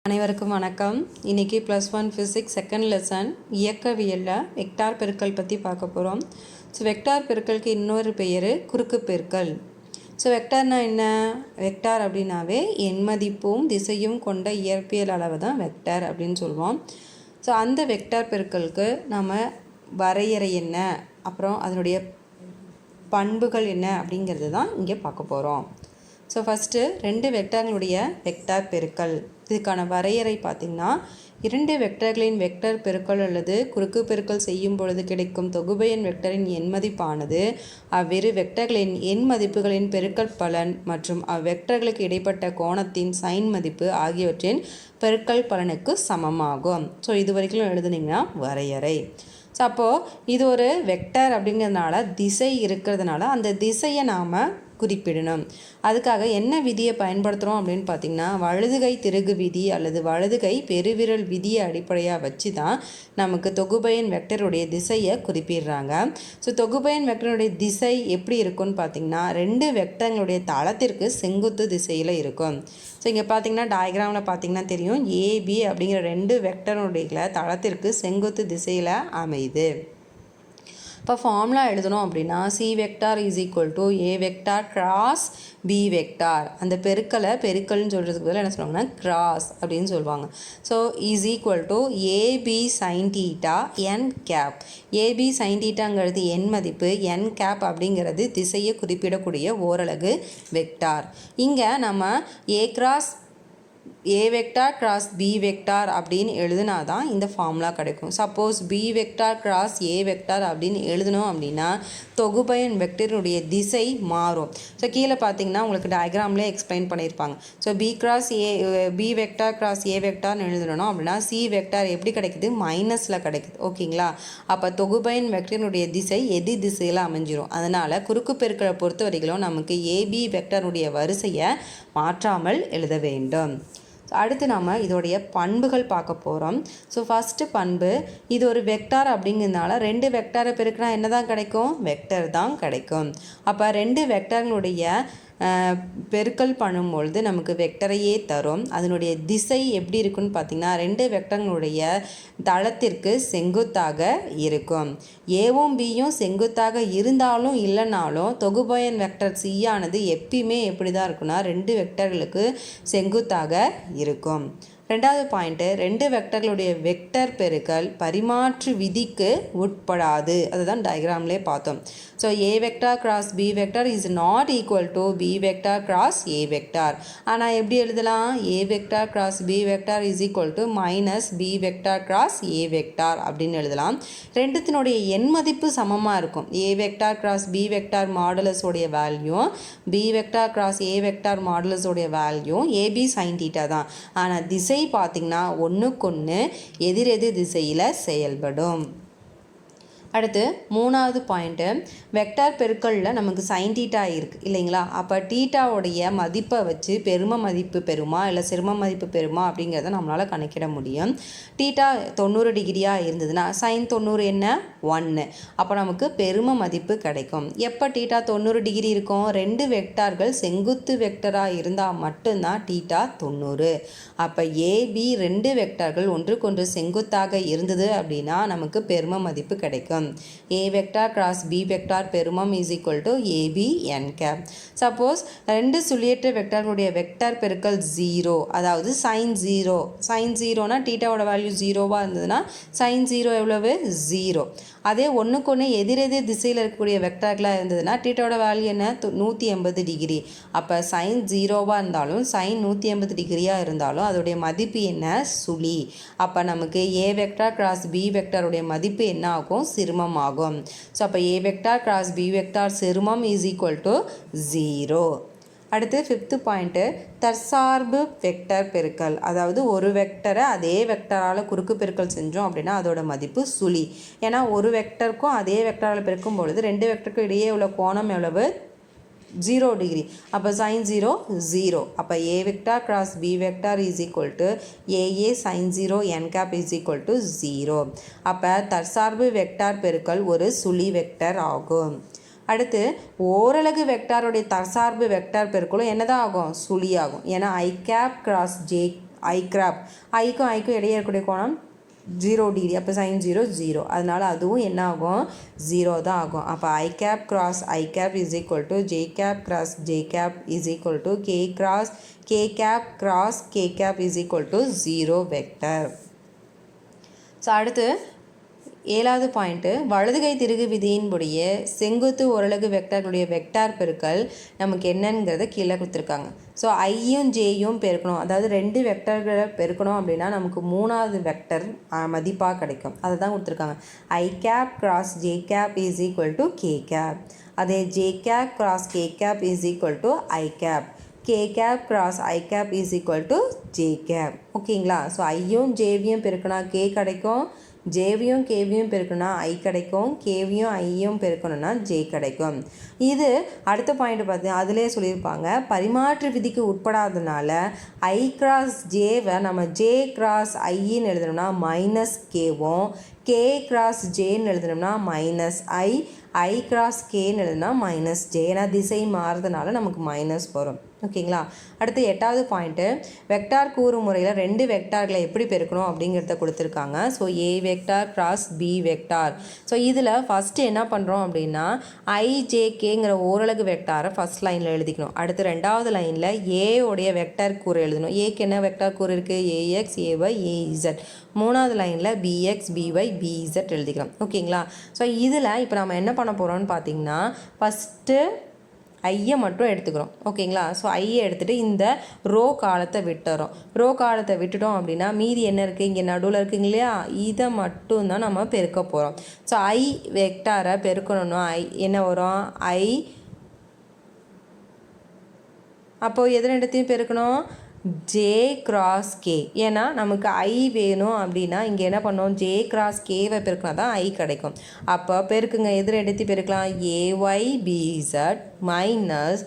அனைவருக்கும் வணக்கம். இன்றைக்கி +1 ஃபிசிக்ஸ் செகண்ட் லெசன் இயக்கவியலில் வெக்டார் பெருக்கல் பற்றி பார்க்க போகிறோம். வெக்டார் பெருக்கலுக்கு இன்னொரு பெயர் குறுக்கு பெருக்கல். வெக்டார்னால் என்ன? வெக்டார் அப்படின்னாவே எண்மதிப்பும் திசையும் கொண்ட இயற்பியல் அளவு தான் வெக்டார் அப்படின்னு சொல்லுவோம். அந்த வெக்டார் பெருக்கலுக்கு நம்ம வரையறை என்ன, அப்புறம் அதனுடைய பண்புகள் என்ன அப்படிங்கிறது தான் இங்கே பார்க்க போகிறோம். ஃபஸ்ட்டு ரெண்டு வெக்டார்களுடைய வெக்டார் பெருக்கல். இதுக்கான வரையறை பார்த்திங்கன்னா, இரண்டு வெக்டர்களின் வெக்டர் பெருக்கல் அல்லது குறுக்கு பெருக்கல் செய்யும் பொழுது கிடைக்கும் தொகுபயன் வெக்டரின் எண்மதிப்பானது அவ்விரு வெக்டர்களின் எண் மதிப்புகளின் பெருக்கல் பலன் மற்றும் அவ்வெக்டர்களுக்கு இடைப்பட்ட கோணத்தின் சைன் மதிப்பு ஆகியவற்றின் பெருக்கல் பலனுக்கு சமமாகும். இது வரைக்கும் எழுதுனீங்கன்னா வரையறை. அப்போது இது ஒரு வெக்டர் அப்படிங்கிறதுனால திசை இருக்கிறதுனால அந்த திசையை நாம் குறிப்பிடணும். அதுக்காக என்ன விதியை பயன்படுத்துகிறோம் அப்படின்னு பார்த்திங்கன்னா, வலதுகை திருகு விதி அல்லது வலதுகை பெருவிரல் விதியை அடிப்படையாக வச்சு தான் நமக்கு தொகுபயன் வெக்டருடைய திசையை குறிப்பிடுறாங்க. தொகுபயன் வெக்டருடைய திசை எப்படி இருக்கும்னு பார்த்திங்கன்னா, ரெண்டு வெக்டர்களுடைய தளத்திற்கு செங்குத்து திசையில் இருக்கும். இங்கே பார்த்திங்கன்னா டயக்ராமில் பார்த்திங்கன்னா தெரியும், ஏபி அப்படிங்கிற ரெண்டு வெக்டருடைய தளத்திற்கு செங்குத்து திசையில் அமையுது. இப்போ ஃபார்முலா எழுதணும் அப்படின்னா, c vector is equal to a vector cross B vector. அந்த பெருக்கல்னு சொல்கிறதுக்கு பதில் என்ன சொல்லுவாங்கன்னா கிராஸ் அப்படின்னு சொல்லுவாங்க. Is equal to a b sine theta n cap. A b sine தீட்டாங்கிறது என் மதிப்பு, என் கேப் அப்படிங்கிறது திசையை குறிப்பிடக்கூடிய ஓரலகு வெக்டார். இங்கே நம்ம A cross A vector cross B vector அப்படின்னு எழுதுனா தான் இந்த ஃபார்முலா கிடைக்கும். சப்போஸ் பி வெக்டார் கிராஸ் ஏ வெக்டார் அப்படின்னு எழுதணும் அப்படின்னா தொகுபயன் வெக்டருடைய திசை மாறும். கீழே பார்த்தீங்கன்னா உங்களுக்கு டயக்ராம்லேயே எக்ஸ்பிளைன் பண்ணியிருப்பாங்க. பி வெக்டார் கிராஸ் ஏ வெக்டார்னு எழுதணும் அப்படின்னா சி வெக்டார் எப்படி கிடைக்குது? மைனஸில் கிடைக்குது. ஓகேங்களா? அப்போ தொகுபயன் வெக்டருடைய திசை எதி திசையில் அமைஞ்சிரும். அதனால் குறுக்கு பெருக்களை பொறுத்த வரைக்கும் நமக்கு ஏபி வெக்டருடைய வரிசையை மாற்றாமல் எழுத வேண்டும். அடுத்து நாம் இதோடைய பண்புகள் பார்க்க போகிறோம். ஃபஸ்ட்டு பண்பு, இது ஒரு வெக்டார் அப்படிங்கிறதுனால ரெண்டு வெக்டாரை பெருக்கினா என்ன தான் கிடைக்கும்? வெக்டர் தான் கிடைக்கும். அப்போ ரெண்டு வெக்டர்களுடைய பெருக்கல் பண்ணும்பொழுது நமக்கு வெக்டரையே தரும். அதனுடைய திசை எப்படி இருக்குன்னு பார்த்திங்கன்னா, ரெண்டு வெக்டர்களுடைய தளத்திற்கு செங்குத்தாக இருக்கும். ஏவும் பியும் செங்குத்தாக இருந்தாலும் இல்லைனாலும் தொகுபயன் வெக்டர் சி ஆனது எப்பயுமே எப்படி தான் இருக்குன்னா ரெண்டு வெக்டர்களுக்கு செங்குத்தாக இருக்கும். ரெண்டாவது பாயிண்ட்டு, ரெண்டு வெக்டர்களுடைய வெக்டர் பெருக்கல் பரிமாற்று விதிக்கு உட்படாது. அதுதான் டயக்ராம்லேயே பார்த்தோம். A vector cross B vector is not equal to b vector cross A vector. ஆனால் எப்படி எழுதலாம்? A vector cross B vector is equal to minus b vector cross A vector அப்படின்னு எழுதலாம். ரெண்டுத்தினுடைய எண் மதிப்பு சமமாக இருக்கும். A vector cross B vector மாடுலஸோடைய வேல்யூ, பி வெக்டார் கிராஸ் ஏ வெக்டார் மாடுலஸோடைய வேல்யூ ஏபி சைன் தீட்டா தான். ஆனால் திசை பார்த்திங்கன்னா ஒன்றுக்கொன்று எதிரெதிர் திசையில் செயல்படும். அடுத்து மூணாவது பாயிண்ட்டு, வெக்டார் பெருக்கலில் நமக்கு சைன் தீட்டா இருக்குது இல்லைங்களா? அப்போ தீட்டாவுடைய மதிப்பை வச்சு பெரும மதிப்பு பெறுமா இல்லை சிறும மதிப்பு பெறுமா அப்படிங்கிறத நம்மளால் கணக்கிட முடியும். தீட்டா 90 டிகிரியாக இருந்ததுன்னா சைன் 90 என்ன? 1. அப்போ நமக்கு பெரும மதிப்பு கிடைக்கும். எப்போ தீட்டா 90 டிகிரி இருக்கும்? ரெண்டு வெக்டார்கள் செங்குத்து வெக்டராக இருந்தால் மட்டும்தான் தீட்டா 90. அப்போ ஏபி ரெண்டு வெக்டார்கள் ஒன்றுக்கொன்று செங்குத்தாக இருந்தது அப்படின்னா நமக்கு பெரும மதிப்பு கிடைக்கும். A vector cross B vector பெருமம் is equal to AB n cap. Suppose ரெண்டு சுழியற்ற வெக்டர்களுடைய வெக்டர் பெருக்கல் 0, அதாவது சைன் 0. சைன் 0னா தீட்டாவோட வேல்யூ 0வாக இருந்ததுன்னா சைன் 0 எவ்வளவு? 0. அதே ஒன்றுக்கொன்று எதிரெதிர் திசையில் இருக்கக்கூடிய வெக்டர்களாக இருந்ததுன்னா தீட்டாவோட வேல்யூ என்ன? 180 டிகிரி. அப்போ சைன் 0வாக இருந்தாலும் சைன் 180 டிகிரியாக இருந்தாலும் அதோடைய மதிப்பு என்ன? சுழி. அப்போ நமக்கு ஏ வெக்டார் கிராஸ் பி வெக்டருடைய மதிப்பு என்ன ஆகும்? சிறுமம் ஆகும். அப்போ a vector cross B vector சிறுமம் இஸ் ஈக்குவல் டு 0. அடுத்து 5th பாயிண்ட்டு, தற்சார்பு வெக்டர் பெருக்கல். அதாவது ஒரு வெக்டரை அதே வெக்டரால் குறுக்கு பெருக்கல் செஞ்சோம் அப்படின்னா அதோட மதிப்பு சுழி. ஏன்னா ஒரு வெக்டருக்கும் அதே வெக்டரால் பெருக்கும் பொழுது ரெண்டு வெக்டருக்கும் இடையே உள்ள கோணம் எவ்வளவு? 0 டிகிரி. அப்போ சைன் 0 0. அப்போ a vector cross B vector is equal to a a sine 0 n cap is equal to 0. அப்போ தற்சார்பு வெக்டார் பெருக்கல் ஒரு சுழி வெக்டர் ஆகும். அடுத்து ஓரலகு வெக்டாருடைய தற்சார்பு வெக்டார் பெருக்கலும் என்னதான் ஆகும், சுழியாகும். ஏன்னா i cap cross j i cap, ஐக்கும் இடையே இருக்கக்கூடிய கோணம் 0 டிகிரி. அப்போ sin 0 0, அதனால் அதுவும் என்ன ஆகும், 0 தான் ஆகும். அப்போ i cap cross i cap is equal to j cap cross j cap is equal to k cross k cap cross k cap is equal to 0 vector. So அடுத்து 7வது பாயிண்ட்டு, வலதுகை திருகு விதியின்படிய செங்குத்து ஓரலகு வெக்டார்களுடைய வெக்டார் பெருக்கல் நமக்கு என்னங்கிறத கீழே கொடுத்துருக்காங்க. ஸோ ஐயும் ஜேயும் பெருக்கணும், அதாவது 2 வெக்டர்களை பெருக்கணும் அப்படின்னா நமக்கு 3வது வெக்டர் மதிப்பாக கிடைக்கும். அதை தான் கொடுத்துருக்காங்க. I cap cross j cap is equal to k cap. அதே j cap cross k cap is equal to i cap. K cap cross i cap is equal to j cap. ஓகேங்களா? So ஐயும் ஜேவியும் பெருக்கினா K கிடைக்கும், ஜேவியும் கேவியும் பெருக்கணும்னா ஐ கிடைக்கும், கேவியும் ஐயும் பெருக்கணும்னா J கிடைக்கும். இது அடுத்த பாயிண்ட் பார்த்து அதிலே சொல்லியிருப்பாங்க, பரிமாற்று விதிக்கு உட்படாதனால ஐ கிராஸ் ஜேவை நம்ம ஜே கிராஸ் ஐன்னு எழுதணும்னா மைனஸ் கேவும், கே கிராஸ் ஜேன்னு எழுதணும்னா மைனஸ் ஐ கிராஸ் கேன்னு எழுதுனா மைனஸ் ஜே. ஏன்னா திசை மாறுறதுனால நமக்கு மைனஸ் வரும். ஓகேங்களா? அடுத்து 8வது பாயிண்ட்டு, வெக்டார் கூறு முறையில் 2 வெக்டார்களை எப்படி பெருக்கணும் அப்படிங்கிறத கொடுத்துருக்காங்க. So a vector cross B vector. So இதில் ஃபஸ்ட்டு என்ன பண்ணுறோம் அப்படின்னா ஐஜேகேங்கிற ஓரலகு வெக்டாரை ஃபஸ்ட் லைனில் எழுதிக்கணும். அடுத்து 2வது லைனில் ஏவுடைய வெக்டார் கூறு எழுதணும். ஏக்கு என்ன வெக்டார் கூறு இருக்குது, ஏஎக்ஸ் ஏஒய் ஏஇசட். 3வது லைனில் பிஎக்ஸ் பிஒய் பிஇசட் எழுதிக்கலாம். ஓகேங்களா? ஸோ இதில் இப்போ நம்ம என்ன பண்ண போகிறோம்னு பார்த்தீங்கன்னா ஃபஸ்ட்டு ஐயை மட்டும் எடுத்துக்கிறோம். ஓகேங்களா? ஸோ ஐயை எடுத்துகிட்டு இந்த ரோ காலத்தை விட்டுறோம். ரோ காலத்தை விட்டுட்டோம் அப்படின்னா மீதி என்ன இருக்குது, இங்கே நடுவில் இருக்குங்க இல்லையா, இதை மட்டும்தான் நம்ம பெருக்க போகிறோம். ஸோ ஐ வெக்டாரை பெருக்கணும்னா என்ன வரும், ஐ அப்போது எது ரெண்டுத்தையும் பெருக்கணும், ஜே கிராஸ் கே. ஏன்னா நமக்கு ஐ வேணும் அப்படின்னா இங்கே என்ன பண்ணோம், ஜே கிராஸ் கேவை பெருக்கினா தான் ஐ கிடைக்கும். அப்போ பெருக்குங்க, எதிர எடுத்து பெருக்கலாம், ஏஒய் பிஇசட் மைனஸ்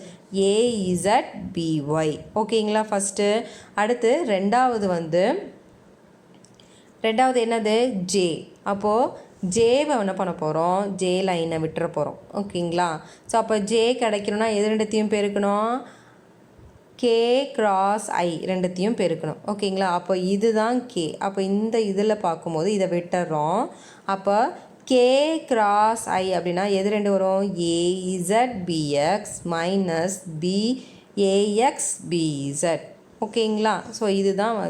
ஏஇசட் பிஒய். ஓகேங்களா? ஃபஸ்ட்டு. அடுத்து ரெண்டாவது என்னது, ஜே. அப்போது ஜேவை என்ன பண்ண போகிறோம், ஜே லைனை விட்டுற போகிறோம். ஓகேங்களா? ஸோ அப்போ ஜே கிடைக்கணும்னா எது ரெண்டுத்தையும் பெருக்கணும், கே கிராஸ் ஐ ரெண்டுத்தையும் பெருக்கணும். ஓகேங்களா? அப்போ இதுதான் கே. அப்போ இந்த இதில் பார்க்கும்போது இதை விட்டுறோம். அப்போ கே கிராஸ் ஐ அப்படின்னா எது ரெண்டு வரும், ஏஇசட் பிஎக்ஸ் மைனஸ் பிஏஎக்ஸ் பிஇசட். ஓகேங்களா? ஸோ இதுதான்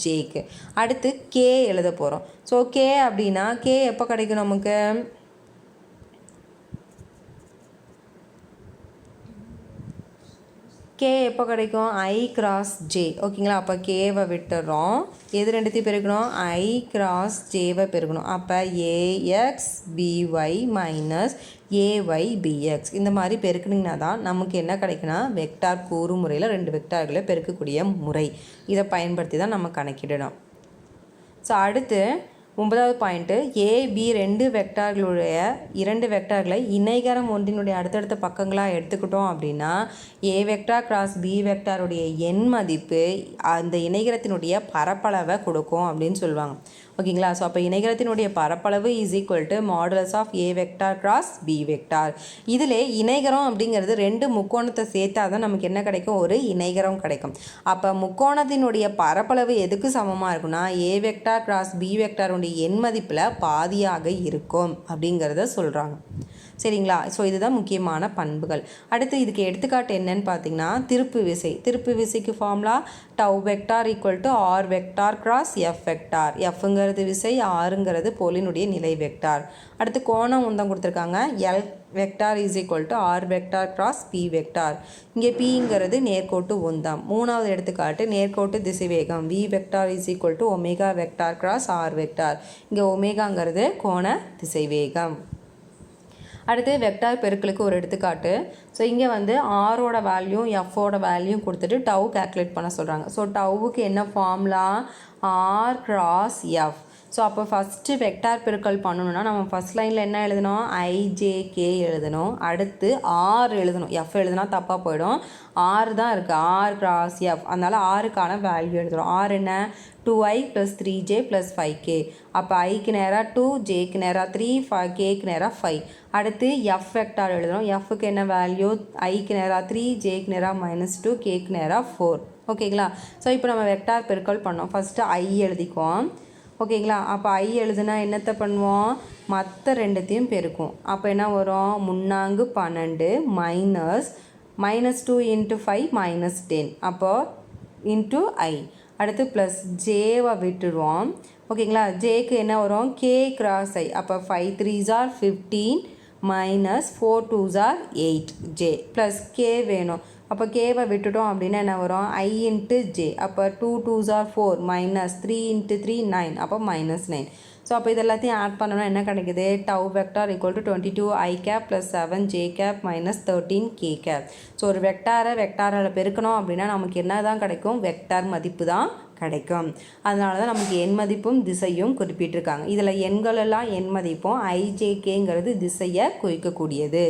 ஜேக்கு. அடுத்து கே எழுத போகிறோம். ஸோ கே அப்படின்னா கே எப்போ கிடைக்கும் நமக்கு, கே எப்போ கிடைக்கும், ஐ கிராஸ் ஜே. ஓகேங்களா? அப்போ கேவை விட்டுறோம், எது ரெண்டுத்தையும் பெருக்கணும், ஐ கிராஸ் ஜேவை பெருக்கணும். அப்போ A X B Y minus A Y B X. இந்த மாதிரி பெருக்குனிங்கன்னா தான் நமக்கு என்ன கிடைக்குன்னா வெக்டார் கூறு முறையில் 2 வெக்டார்களை பெருக்கக்கூடிய முறை. இதை பயன்படுத்தி தான் நம்ம கணக்கிடணும். ஸோ அடுத்து 9வது பாயிண்ட்டு, ஏபி 2 வெக்டார்களுடைய 2 வெக்டார்களை இணைகரம் ஒன்றினுடைய அடுத்தடுத்த பக்கங்களாக எடுத்துக்கிட்டோம் அப்படின்னா ஏ வெக்டார் கிராஸ் பி வெக்டாருடைய எண் மதிப்பு அந்த இணைகரத்தினுடைய பரப்பளவை கொடுக்கும் அப்படின்னு சொல்லுவாங்க. ஓகேங்களா? ஸோ அப்போ இணைகரத்தினுடைய பரப்பளவு is equal to modulus of A vector cross B vector. இதில் இணைகரம் அப்படிங்கிறது 2 முக்கோணத்தை சேர்த்தா தான் நமக்கு என்ன கிடைக்கும், ஒரு இணைகரம் கிடைக்கும். அப்போ முக்கோணத்தினுடைய பரப்பளவு எதுக்கு சமமாக இருக்குன்னா ஏ வெக்டார் கிராஸ் பி வெக்டாருடைய எண் மதிப்பில் பாதியாக இருக்கும் அப்படிங்கிறத சொல்கிறாங்க. சரிங்களா? ஸோ இதுதான் முக்கியமான பண்புகள். அடுத்து இதுக்கு எடுத்துக்காட்டு என்னன்னு பார்த்தீங்கன்னா திருப்பு விசை. திருப்பு விசைக்கு formula tau vector equal to r vector cross f vector. எஃப்ங்கிறது விசை, ஆருங்கிறது பொருளினுடைய நிலை வெக்டார். அடுத்து கோணம் உந்தம் கொடுத்துருக்காங்க, l vector is equal to r vector cross B vector. இங்கே பிங்கிறது நேர்கோட்டு உந்தம். 3வது எடுத்துக்காட்டு நேர்கோட்டு திசைவேகம், v vector is equal to omega vector cross r vector. இங்கே ஒமேகாங்கிறது கோண திசைவேகம். அடுத்து வெக்டார் பெருக்கலுக்கு ஒரு எடுத்துக்காட்டு. ஸோ இங்கே ஆரோட வேல்யூ எஃபோட வேல்யூ கொடுத்துட்டு டவ் கேல்குலேட் பண்ண சொல்கிறாங்க. ஸோ டவ்வுக்கு என்ன formula, R cross F. So அப்போ ஃபஸ்ட்டு வெக்டார் பெருக்கல் பண்ணணும்னா நம்ம ஃபஸ்ட் லைனில் என்ன எழுதணும், ஐஜேகே எழுதணும். அடுத்து ஆர் எழுதணும். எஃப் எழுதுனா தப்பாக போயிடும். ஆறு தான் இருக்குது, ஆர் கிராஸ் எஃப். அதனால் ஆருக்கான வேல்யூ எழுதுகிறோம். ஆர் என்ன, 2i + 3j + 5k. அப்போ ஐக்கு நேராக 2, ஜேக்கு நேராக 3, கேக்கு நேராக 5. அடுத்து எஃப் வெக்டார் எழுதுகிறோம். எஃப்க்கு என்ன வேல்யூ, ஐக்கு நேராக 3, ஜேக்கு நேராக -2, கேக்கு நேராக 4. ஓகேங்களா. ஸோ இப்போ நம்ம வெக்டார் பெருக்கல் பண்ணோம். ஃபஸ்ட்டு ஐ எழுதிக்குவோம். ஓகேங்களா. அப்போ ஐ எழுதுனா என்னத்தை பண்ணுவோம், மற்ற ரெண்டுத்தையும் பெருக்கும். அப்போ என்ன வரும், முன்னாங்கு 12 -2 × 5 -10. அப்போது இன்ட்டு ஐ. அடுத்து ப்ளஸ் ஜேவை விட்டுடுவோம். ஓகேங்களா. ஜேக்கு என்ன வரும், கே கிராஸ் ஐ. அப்போ 5 3s are 15 -4 2s are 8 J plus K வேணும். அப்போ கேவை விட்டுட்டோம் அப்படின்னா என்ன வரும், ஐ இன்ட்டு ஜே. அப்போ 2 2s are 4 -3 × 3 9. அப்போ -9. ஸோ அப்போ இது எல்லாத்தையும் ஆட் பண்ணோன்னா என்ன கிடைக்குது, tau vector = 22 i cap + 7 j cap -13 k cap. So ஒரு வெக்டாரால் பெருக்கணும் அப்படின்னா நமக்கு என்ன தான் கிடைக்கும், வெக்டார் மதிப்பு தான் கிடைக்கும். அதனால தான் நமக்கு எண் மதிப்பும் திசையும் குறிப்பிட்டிருக்காங்க. இதில் எண்களெல்லாம் எண் மதிப்பும், ஐஜேகேங்கிறது திசையை குறிக்கக்கூடியது.